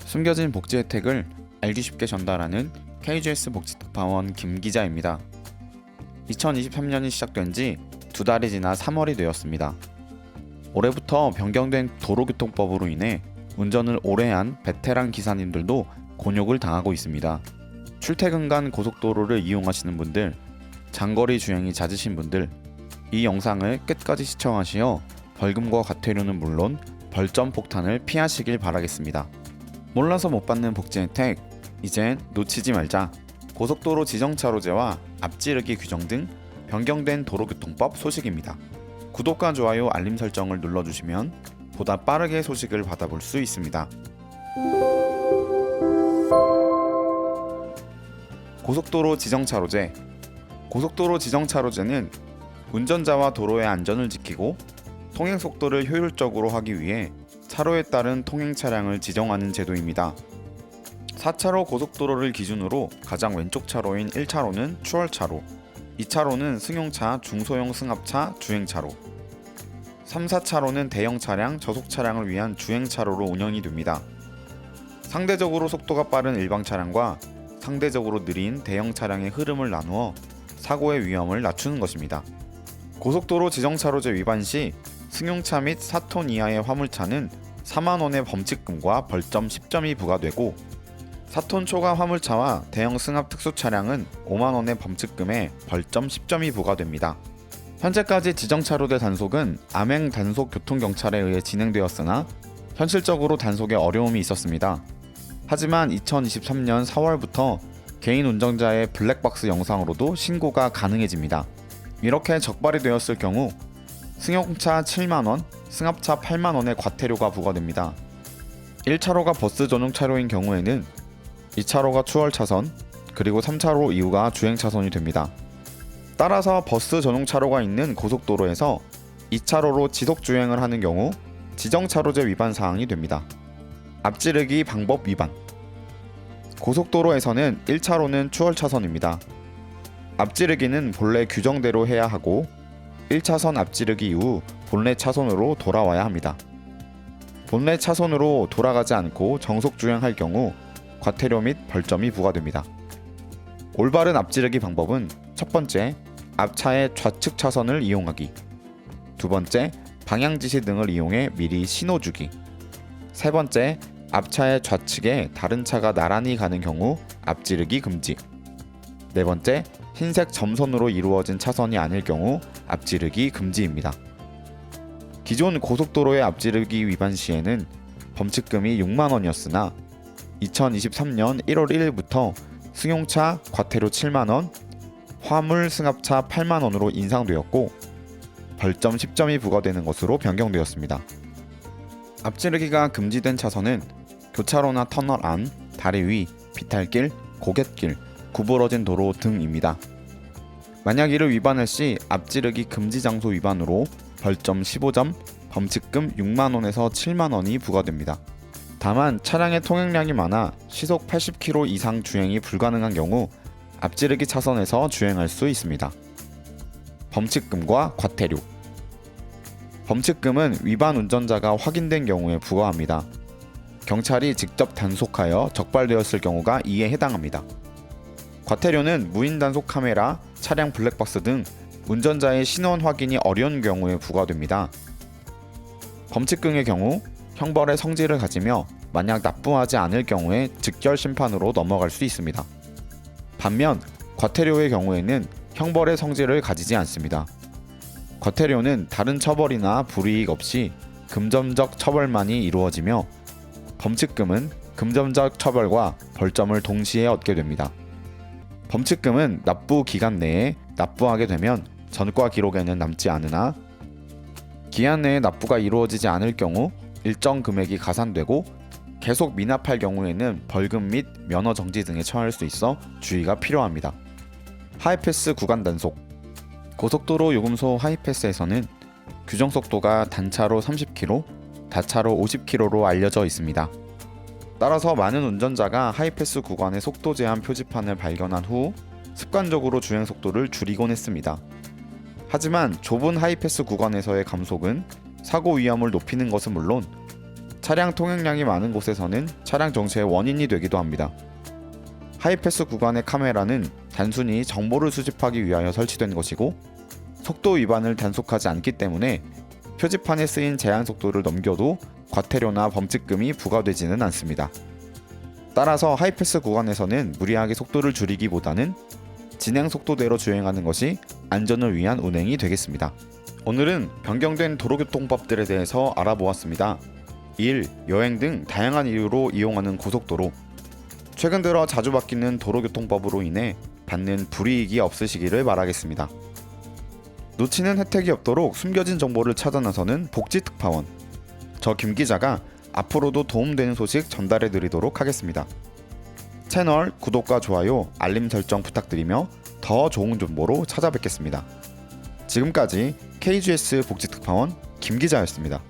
숨겨진 복지 혜택을 알기 쉽게 전달하는 KGS 복지특파원 김 기자입니다. 2023년이 시작된 지 2달이 지나 3월이 되었습니다. 올해부터 변경된 도로교통법으로 인해 운전을 오래 한 베테랑 기사님들도 곤욕을 당하고 있습니다. 출퇴근 간 고속도로를 이용하시는 분들, 장거리 주행이 잦으신 분들, 이 영상을 끝까지 시청하시어 벌금과 과태료는 물론 벌점 폭탄을 피하시길 바라겠습니다. 몰라서 못 받는 복지 혜택, 이젠 놓치지 말자. 고속도로 지정차로제와 앞지르기 규정 등 변경된 도로교통법 소식입니다. 구독과 좋아요, 알림 설정을 눌러주시면 보다 빠르게 소식을 받아볼 수 있습니다. 고속도로 지정차로제. 고속도로 지정차로제는 운전자와 도로의 안전을 지키고 통행 속도를 효율적으로 하기 위해 차로에 따른 통행 차량을 지정하는 제도입니다. 4차로 고속도로를 기준으로 가장 왼쪽 차로인 1차로는 추월차로, 2차로는 승용차, 중소형 승합차, 주행차로, 3, 4차로는 대형 차량, 저속 차량을 위한 주행차로로 운영이 됩니다. 상대적으로 속도가 빠른 일반 차량과 상대적으로 느린 대형 차량의 흐름을 나누어 사고의 위험을 낮추는 것입니다. 고속도로 지정차로제 위반 시 승용차 및 4톤 이하의 화물차는 4만원의 범칙금과 벌점 10점이 부과되고 4톤 초과 화물차와 대형 승합 특수 차량은 5만원의 범칙금에 벌점 10점이 부과됩니다. 현재까지 지정차로제 단속은 암행 단속 교통경찰에 의해 진행되었으나 현실적으로 단속에 어려움이 있었습니다. 하지만 2023년 4월부터 개인 운전자의 블랙박스 영상으로도 신고가 가능해집니다. 이렇게 적발이 되었을 경우 승용차 7만원, 승합차 8만원의 과태료가 부과됩니다. 1차로가 버스 전용 차로인 경우에는 2차로가 추월 차선, 그리고 3차로 이후가 주행 차선이 됩니다. 따라서 버스 전용 차로가 있는 고속도로에서 2차로로 지속 주행을 하는 경우 지정차로제 위반 사항이 됩니다. 앞지르기 방법 위반. 고속도로에서는 1차로는 추월 차선입니다. 앞지르기는 본래 규정대로 해야 하고 1차선 앞지르기 이후 본래 차선으로 돌아와야 합니다. 본래 차선으로 돌아가지 않고 정속 주행할 경우 과태료 및 벌점이 부과됩니다. 올바른 앞지르기 방법은 첫 번째, 앞차의 좌측 차선을 이용하기. 두 번째, 방향지시 등을 이용해 미리 신호 주기. 세 번째, 앞차의 좌측에 다른 차가 나란히 가는 경우 앞지르기 금지. 네 번째, 흰색 점선으로 이루어진 차선이 아닐 경우 앞지르기 금지입니다. 기존 고속도로의 앞지르기 위반 시에는 범칙금이 6만원이었으나 2023년 1월 1일부터 승용차 과태료 7만원, 화물 승합차 8만원으로 인상되었고 벌점 10점이 부과되는 것으로 변경되었습니다. 앞지르기가 금지된 차선은 교차로나 터널 안, 다리 위, 비탈길, 고갯길, 구부러진 도로 등입니다. 만약 이를 위반할 시 앞지르기 금지 장소 위반으로 벌점 15점, 범칙금 6만원에서 7만원이 부과됩니다. 다만 차량의 통행량이 많아 시속 80km 이상 주행이 불가능한 경우 앞지르기 차선에서 주행할 수 있습니다. 범칙금과 과태료. 범칙금은 위반 운전자가 확인된 경우에 부과합니다. 경찰이 직접 단속하여 적발되었을 경우가 이에 해당합니다. 과태료는 무인 단속 카메라, 차량 블랙박스 등 운전자의 신원 확인이 어려운 경우에 부과됩니다. 범칙금의 경우 형벌의 성질을 가지며 만약 납부하지 않을 경우에 즉결 심판으로 넘어갈 수 있습니다. 반면 과태료의 경우에는 형벌의 성질을 가지지 않습니다. 과태료는 다른 처벌이나 불이익 없이 금전적 처벌만이 이루어지며 범칙금은 금전적 처벌과 벌점을 동시에 얻게 됩니다. 범칙금은 납부 기간 내에 납부하게 되면 전과 기록에는 남지 않으나 기한 내에 납부가 이루어지지 않을 경우 일정 금액이 가산되고 계속 미납할 경우에는 벌금 및 면허 정지 등에 처할 수 있어 주의가 필요합니다. 하이패스 구간 단속. 고속도로 요금소 하이패스에서는 규정 속도가 단차로 30km, 다차로 50km로 알려져 있습니다. 따라서 많은 운전자가 하이패스 구간의 속도 제한 표지판을 발견한 후 습관적으로 주행 속도를 줄이곤 했습니다. 하지만 좁은 하이패스 구간에서의 감속은 사고 위험을 높이는 것은 물론 차량 통행량이 많은 곳에서는 차량 정체의 원인이 되기도 합니다. 하이패스 구간의 카메라는 단순히 정보를 수집하기 위하여 설치된 것이고 속도 위반을 단속하지 않기 때문에 표지판에 쓰인 제한 속도를 넘겨도 과태료나 범칙금이 부과되지는 않습니다. 따라서 하이패스 구간에서는 무리하게 속도를 줄이기보다는 진행 속도대로 주행하는 것이 안전을 위한 운행이 되겠습니다. 오늘은 변경된 도로교통법들에 대해서 알아보았습니다. 일, 여행 등 다양한 이유로 이용하는 고속도로, 최근 들어 자주 바뀌는 도로교통법으로 인해 받는 불이익이 없으시기를 바라겠습니다. 놓치는 혜택이 없도록 숨겨진 정보를 찾아 나서는 복지특파원, 저 김 기자가 앞으로도 도움되는 소식 전달해 드리도록 하겠습니다. 채널 구독과 좋아요, 알림 설정 부탁드리며 더 좋은 정보로 찾아뵙겠습니다. 지금까지 KGS 복지특파원 김 기자였습니다.